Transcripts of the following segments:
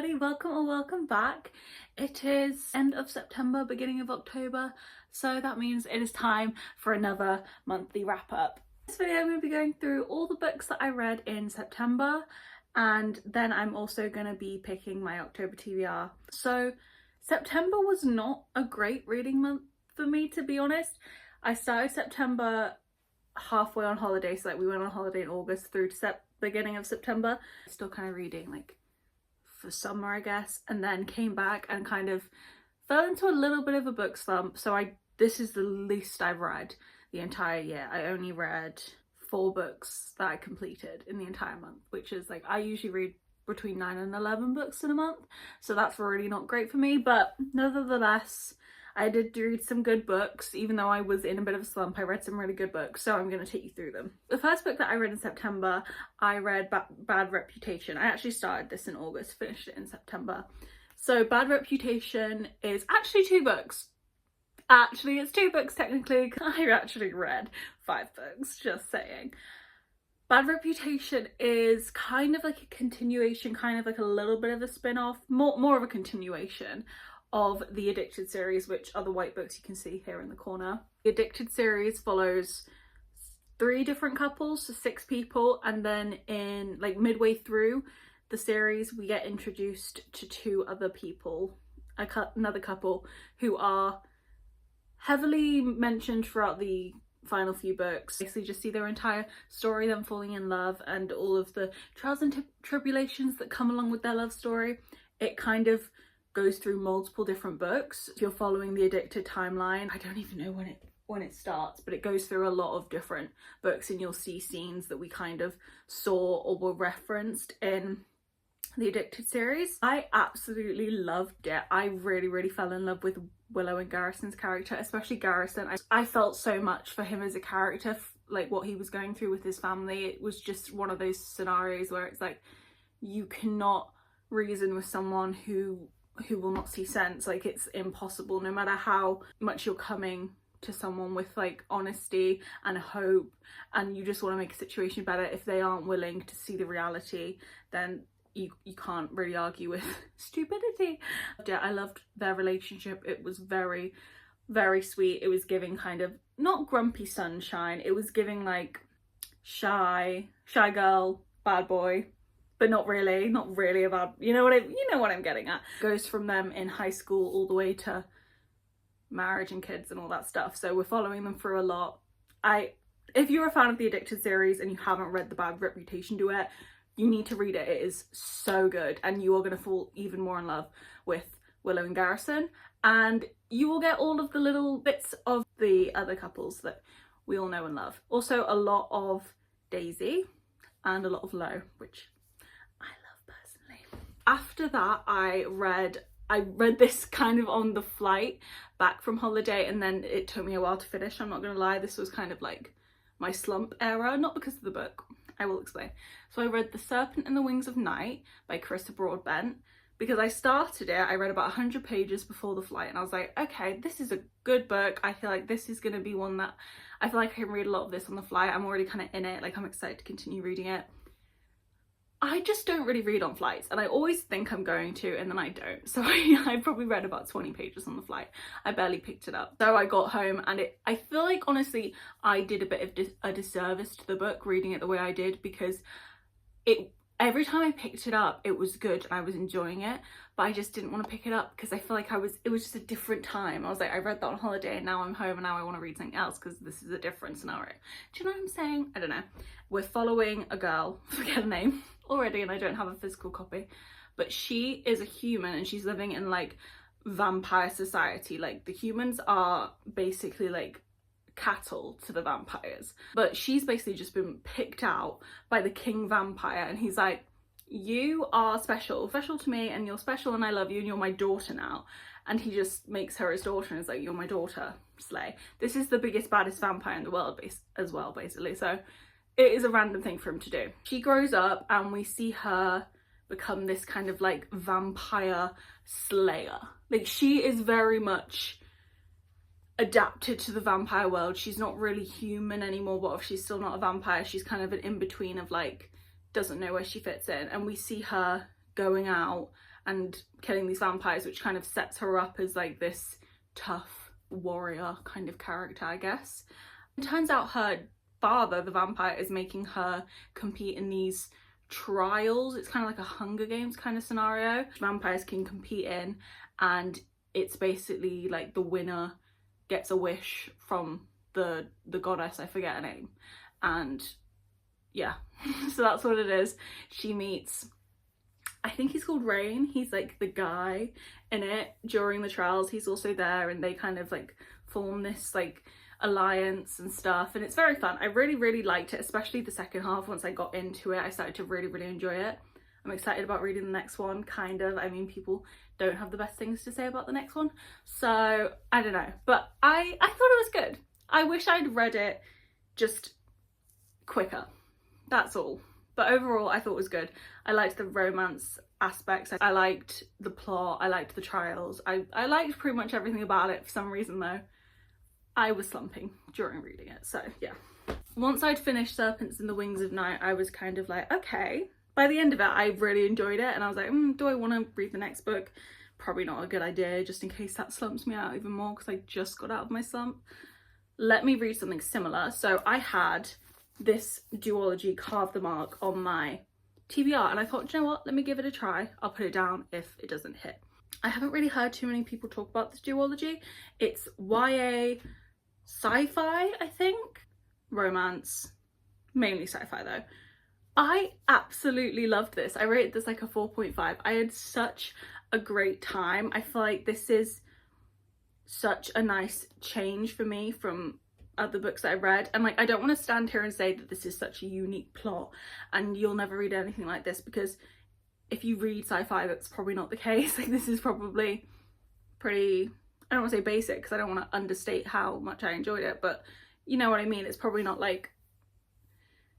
everybody, welcome or welcome back. It is end of September, beginning of October, so that means it is time for another monthly wrap up. In this video I'm going to be going through all the books that I read in September, and then I'm also going to be picking my October TBR. So September was not a great reading month for me, to be honest. I started September halfway on holiday, so like we went on holiday in August through to beginning of September. Still kind of reading like for summer, I guess, and then came back and kind of fell into a little bit of a book slump. So this is the least I've read the entire year. I only read 4 books that I completed in the entire month, which is like, I usually read between 9 and 11 books in a month, so that's really not great for me. But nevertheless, I did read some good books. Even though I was in a bit of a slump, I read some really good books, so I'm going to take you through them. The first book that I read in September, I read Bad Reputation. I actually started this in August, finished it in September. So Bad Reputation is actually 2 books. Actually, it's 2 books technically. I actually read 5 books, just saying. Bad Reputation is kind of like a continuation, kind of like a little bit of a spin-off, more of a continuation of the Addicted series, which are the white books you can see here in the corner. The Addicted series follows 3 different couples, so 6 people, and then in like midway through the series we get introduced to 2 other people, another couple who are heavily mentioned throughout the final few books. Basically just see their entire story, them falling in love and all of the trials and tribulations that come along with their love story. It kind of goes through multiple different books. If you're following the Addicted timeline, I don't even know when it starts, but it goes through a lot of different books, and you'll see scenes that we kind of saw or were referenced in the Addicted series. I absolutely loved it. I really fell in love with Willow and Garrison's character, especially Garrison. I felt so much for him as a character, like what he was going through with his family. It was just one of those scenarios where it's like, you cannot reason with someone who will not see sense. Like, it's impossible, no matter how much you're coming to someone with like honesty and hope, and you just want to make a situation better. If they aren't willing to see the reality, then you can't really argue with stupidity. Yeah, I loved their relationship. It was very sweet. It was giving kind of not grumpy sunshine, it was giving like shy girl, bad boy, but not really about, you know what I'm getting at. Goes from them in high school all the way to marriage and kids and all that stuff. So we're following them through a lot. If you're a fan of the Addicted series and you haven't read the Bad Reputation duet, you need to read it. It is so good, and you are going to fall even more in love with Willow and Garrison, and you will get all of the little bits of the other couples that we all know and love. Also a lot of Daisy and a lot of Lo, which after that, I read this kind of on the flight back from holiday, and then it took me a while to finish. I'm not gonna lie, this was kind of like my slump era, not because of the book, I will explain. So I read The Serpent and the Wings of Night by Carissa Broadbent. Because I started it, I read about 100 pages before the flight, and I was like, okay, this is a good book. I feel like this is gonna be one that I feel like I can read a lot of this on the flight. I'm already kind of in it, like I'm excited to continue reading it. I just don't really read on flights, and I always think I'm going to, and then I don't. So I probably read about 20 pages on the flight. I barely picked it up. So I got home, and I feel like, honestly, I did a bit of a disservice to the book reading it the way I did, because every time I picked it up, it was good and I was enjoying it, but I just didn't want to pick it up because I feel like it was just a different time. I was like, I read that on holiday and now I'm home and now I want to read something else because this is a different scenario. Do you know what I'm saying? I don't know. We're following a girl, forget her name already, and I don't have a physical copy, but she is a human and she's living in like vampire society. Like, the humans are basically like cattle to the vampires, but she's basically just been picked out by the king vampire, and he's like, you are special to me, and you're special and I love you, and you're my daughter now. And he just makes her his daughter and is like, you're my daughter, slay. This is the biggest, baddest vampire in the world as well, basically. So it is a random thing for him to do. She grows up and we see her become this kind of like vampire slayer. Like, she is very much adapted to the vampire world. She's not really human anymore, but if she's still not a vampire, she's kind of an in-between of like, doesn't know where she fits in. And we see her going out and killing these vampires, which kind of sets her up as like this tough warrior kind of character, I guess. It turns out her father, the vampire, is making her compete in these trials. It's kind of like a Hunger Games kind of scenario vampires can compete in, and it's basically like the winner gets a wish from the goddess, I forget her name, and yeah. So that's what it is. She meets, I think he's called Rain, he's like the guy in it during the trials. He's also there, and they kind of like form this like alliance and stuff, and it's very fun. I really liked it, especially the second half. Once I got into it, I started to really enjoy it. I'm excited about reading the next one, kind of. I mean, people don't have the best things to say about the next one, so I don't know, but I thought it was good. I wish I'd read it just quicker, that's all. But overall, I thought it was good. I liked the romance aspects, I liked the plot, I liked the trials, I liked pretty much everything about it. For some reason though, I was slumping during reading it, so yeah. Once I'd finished Serpents and the Wings of Night, I was kind of like, okay. By the end of it, I really enjoyed it, and I was like, do I want to read the next book? Probably not a good idea, just in case that slumps me out even more, because I just got out of my slump. Let me read something similar. So I had this duology, Carve the Mark, on my TBR, and I thought, you know what, let me give it a try. I'll put it down if it doesn't hit. I haven't really heard too many people talk about this duology. It's YA sci-fi, I think. Romance, mainly sci-fi though. I absolutely loved this. I rated this like a 4.5. I had such a great time. I feel like this is such a nice change for me from other books that I read, and like I don't want to stand here and say that this is such a unique plot and you'll never read anything like this, because if you read sci-fi, that's probably not the case. Like, this is probably pretty, I don't want to say basic because I don't want to understate how much I enjoyed it, but you know what I mean. It's probably not like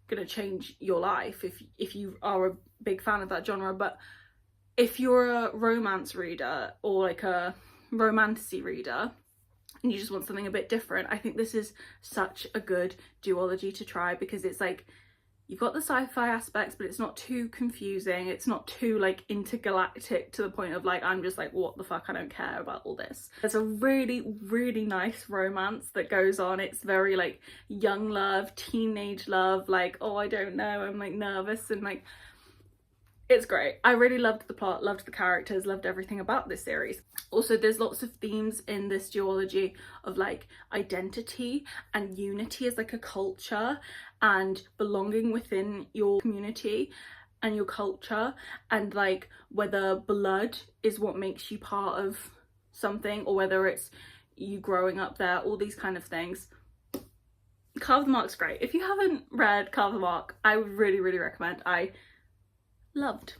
gonna change your life if you are a big fan of that genre. But if you're a romance reader or like a romantasy reader and you just want something a bit different, I think this is such a good duology to try, because it's like you've got the sci-fi aspects, but it's not too confusing, it's not too like intergalactic to the point of like I'm just like, what the fuck, I don't care about all this. There's a really nice romance that goes on. It's very like young love, teenage love, like, oh, I don't know, I'm like nervous, and like it's great. I really loved the plot, loved the characters, loved everything about this series. Also, there's lots of themes in this duology of like identity and unity as like a culture, and belonging within your community and your culture, and like whether blood is what makes you part of something or whether it's you growing up there, all these kind of things. Carve the Mark's great. If you haven't read Carve the Mark, I would really recommend. I loved.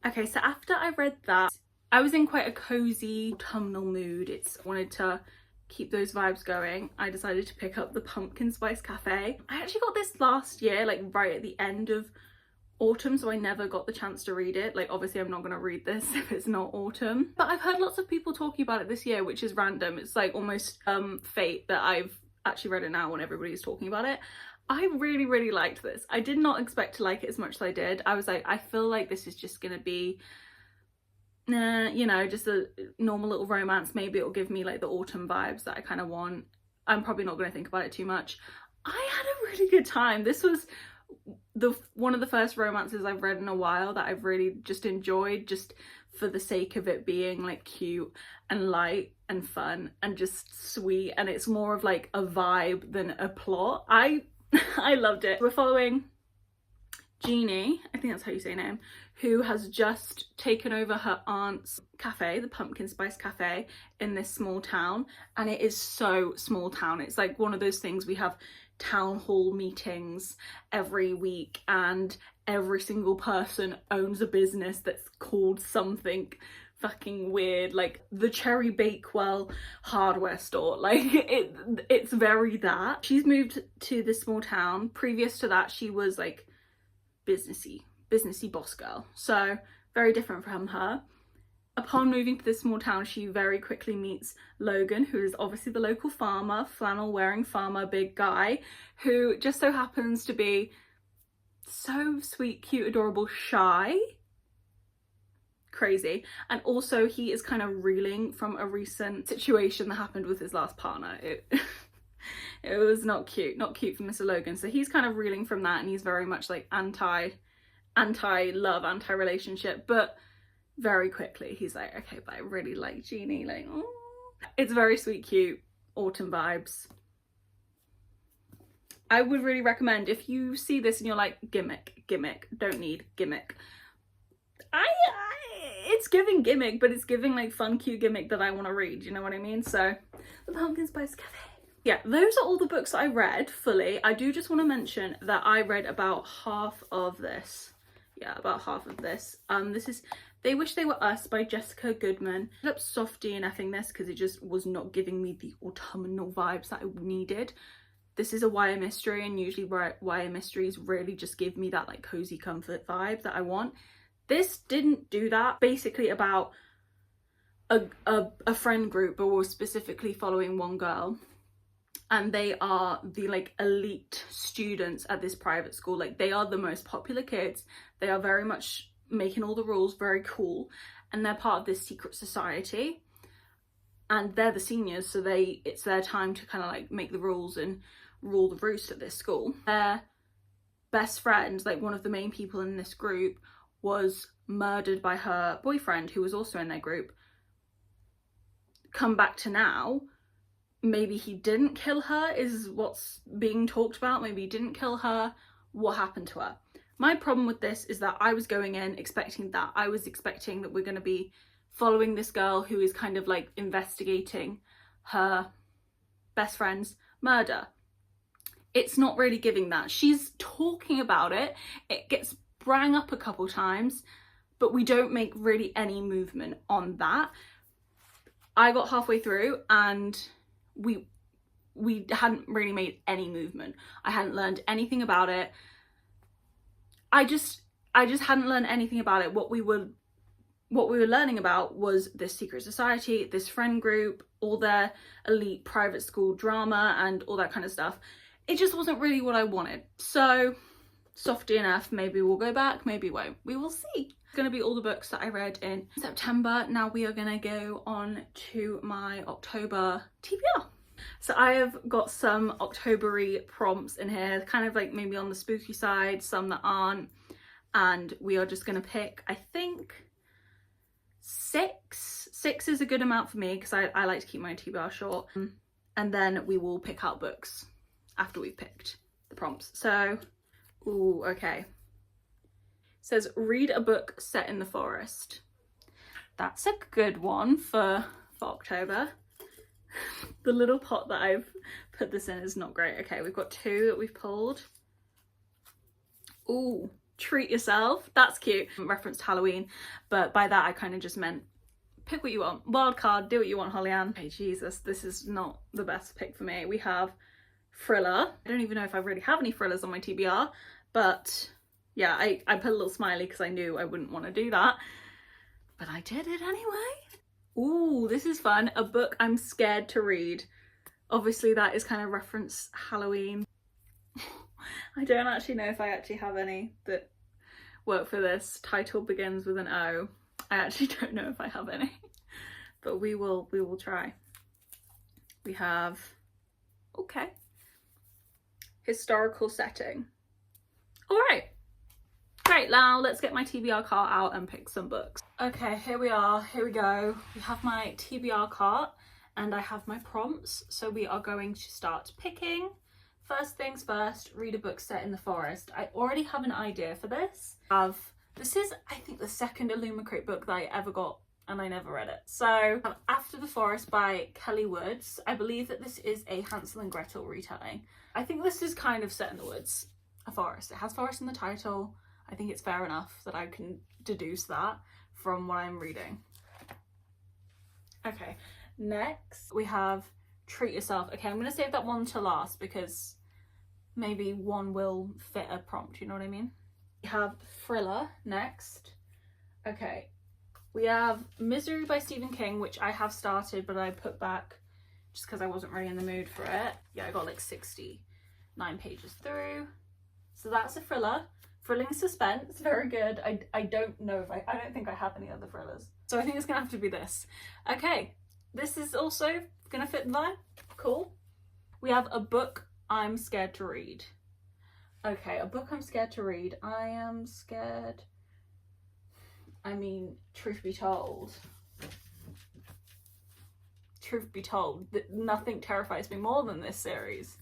Okay, so after I read that, I was in quite a cozy autumnal mood. Wanted to keep those vibes going. I decided to pick up the Pumpkin Spice Cafe. I actually got this last year, like right at the end of autumn, so I never got the chance to read it. Like, obviously I'm not gonna read this if it's not autumn, but I've heard lots of people talking about it this year, which is random. It's like almost fate that I've actually read it now when everybody's talking about it. I really liked this. I did not expect to like it as much as I did. I was like, I feel like this is just gonna be you know, just a normal little romance. Maybe it'll give me like the autumn vibes that I kind of want. I'm probably not going to think about it too much. I had a really good time. This was one of the first romances I've read in a while that I've really just enjoyed, just for the sake of it being like cute and light and fun and just sweet, and it's more of like a vibe than a plot. I loved it. We're following Jeannie, I think that's how you say her name, who has just taken over her aunt's cafe, the Pumpkin Spice Cafe, in this small town, and it is so small town. It's like one of those things, we have town hall meetings every week and every single person owns a business that's called something fucking weird, like the Cherry Bakewell hardware store. Like it's very that. She's moved to this small town. Previous to that, she was like businessy boss girl, so very different from her. Upon moving to this small town, she very quickly meets Logan, who is obviously the local farmer, flannel wearing farmer, big guy, who just so happens to be so sweet, cute, adorable, shy, crazy. And also he is kind of reeling from a recent situation that happened with his last partner. It was not cute for Mr. Logan. So he's kind of reeling from that, and he's very much like anti-love, anti-relationship, but very quickly he's like, okay, but I really like Jeannie, like, oh. It's very sweet, cute, autumn vibes. I would really recommend, if you see this and you're like, gimmick, don't need gimmick. It's giving gimmick, but it's giving like fun, cute gimmick that I want to read, you know what I mean? So, The Pumpkin Spice Cafe. Yeah, those are all the books that I read fully. I do just want to mention that I read about half of this. Yeah, about half of this. This is They Wish They Were Us by Jessica Goodman. I ended up soft DNFing this because it just was not giving me the autumnal vibes that I needed. This is a YA mystery, and usually YA mysteries really just give me that like cozy comfort vibe that I want. This didn't do that. Basically about a friend group, but we're specifically following one girl. And they are the like elite students at this private school. Like, they are the most popular kids. They are very much making all the rules, very cool. And they're part of this secret society. And they're the seniors, so it's their time to kind of like make the rules and rule the roost at this school. Their best friend, like one of the main people in this group, was murdered by her boyfriend, who was also in their group. Come back to now, maybe he didn't kill her is what's being talked about. Maybe he didn't kill her. What happened to her? My problem with this is that I was going in expecting that. I was expecting that we're going to be following this girl who is kind of like investigating her best friend's murder. It's not really giving that. She's talking about it. It gets brought up a couple times, but we don't make really any movement on that. I got halfway through and we hadn't really made any movement. I hadn't learned anything about it. I just hadn't learned anything about it. What we were learning about was this secret society, this friend group, all their elite private school drama and all that kind of stuff. It just wasn't really what I wanted. So, soft DNF, maybe we'll go back, maybe won't. We will see. It's going to be all the books that I read in September. Now we are going to go on to my October TBR. So I have got some October-y prompts in here, kind of like maybe on the spooky side, some that aren't. And we are just going to pick, I think, 6. 6 is a good amount for me because I like to keep my TBR short. And then we will pick out books after we've picked the prompts. So, ooh, okay. It says, read a book set in the forest. That's a good one for October. The little pot that I've put this in is not great. Okay, we've got 2 that we've pulled. Ooh, Treat Yourself. That's cute. Reference to Halloween, but by that I kind of just meant pick what you want. Wild card, do what you want, Holly-Ann. Okay, Jesus, this is not the best pick for me. We have Thriller. I don't even know if I really have any thrillers on my TBR, but yeah, I put a little smiley because I knew I wouldn't want to do that, but I did it anyway. Ooh, this is fun. A book I'm scared to read. Obviously that is kind of reference Halloween. I don't actually know if I actually have any that work for this. Title begins with an O. I actually don't know if I have any, but we will try. We have, okay, historical setting. All right, great. Now let's get my TBR cart out and pick some books. Okay, here we are. Here we go. We have my TBR cart and I have my prompts. So we are going to start picking. First things first, read a book set in the forest. I already have an idea for this. This is, I think, the second Illumicrate book that I ever got and I never read it. So, After the Forest by Kelly Woods. I believe that this is a Hansel and Gretel retelling. I think this is kind of set in the woods, a forest. It has forest in the title. I think it's fair enough that I can deduce that from what I'm reading. Okay, next we have Treat Yourself. Okay, I'm going to save that one to last because maybe one will fit a prompt, you know what I mean? We have Thriller next. Okay, we have Misery by Stephen King, which I have started but I put back just because I wasn't really in the mood for it. Yeah, I got like 69 pages through. So that's a thriller. Thrilling suspense, very good. I don't know if I don't think I have any other thrillers. So I think it's gonna have to be this. Okay, this is also gonna fit the vibe. Cool. We have a book I'm scared to read. Okay, a book I'm scared to read. I am scared. I mean, truth be told, nothing terrifies me more than this series.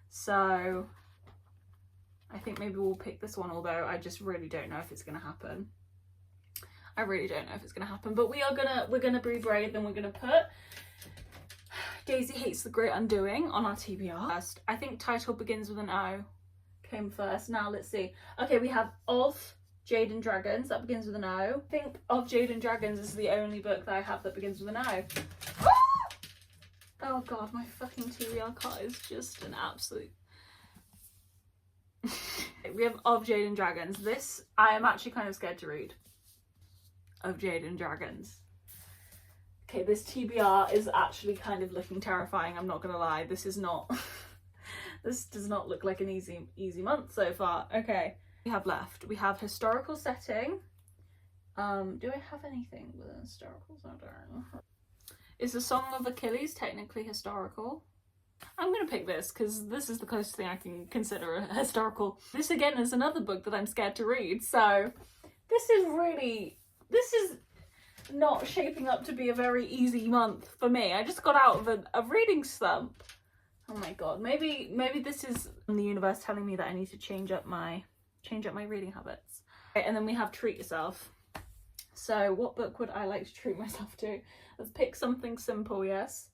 So I think maybe we'll pick this one, although I just really don't know if it's gonna happen. I really don't know if it's gonna happen, but we're gonna be brave, and we're gonna put Daisy Hates the Great Undoing on our TBR first. I think title begins with an O came first. Now let's see. Okay, we have Of Jade and Dragons, that begins with an O. I think Of Jade and Dragons is the only book that I have that begins with an O. Oh god, my fucking TBR card is just an absolute... We have Of Jade and Dragons. This, I am actually kind of scared to read. Of Jade and Dragons. Okay, this TBR is actually kind of looking terrifying, I'm not gonna lie. This is not... This does not look like an easy month so far. Okay, we have left. We have historical setting. Do I have anything with a historical setting? Is the Song of Achilles technically historical? I'm gonna pick this because this is the closest thing I can consider a historical. This again is another book that I'm scared to read, so this is not shaping up to be a very easy month for me. I just got out of a reading slump. Oh my god, maybe this is the universe telling me that I need to change up my reading habits. Okay, and then we have Treat Yourself. So what book would I like to treat myself to? Let's pick something simple, yes.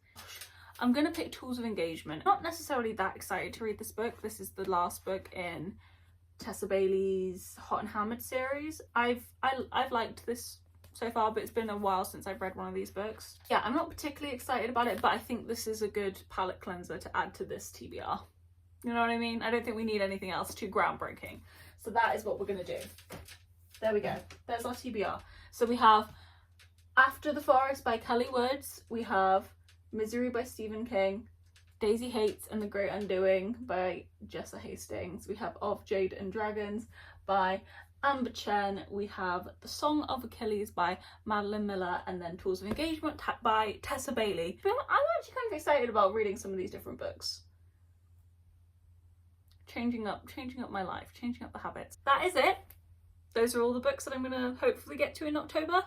I'm gonna pick Tools of Engagement. Not necessarily that excited to read this book. This is the last book in Tessa Bailey's Hot and Hammered series. I've liked this so far, but it's been a while since I've read one of these books. Yeah, I'm not particularly excited about it, but I think this is a good palette cleanser to add to this TBR. You know what I mean? I don't think we need anything else too groundbreaking. So that is what we're gonna do. There we go. There's our TBR. So we have After the Forest by Kelly Woods. We have Misery by Stephen King. Daisy Hates and the Great Undoing by Jessa Hastings. We have Of Jade and Dragons by Amber Chen. We have The Song of Achilles by Madeline Miller, and then Tools of Engagement by Tessa Bailey. I'm actually kind of excited about reading some of these different books. Changing up my life, changing up the habits. That is it. Those are all the books that I'm gonna hopefully get to in October.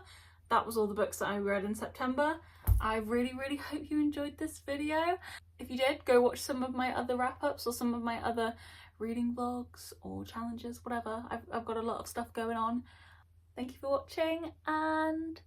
That was all the books that I read in September. I really hope you enjoyed this video. If you did, go watch some of my other wrap-ups or some of my other reading vlogs or challenges, whatever. I've got a lot of stuff going on. Thank you for watching, and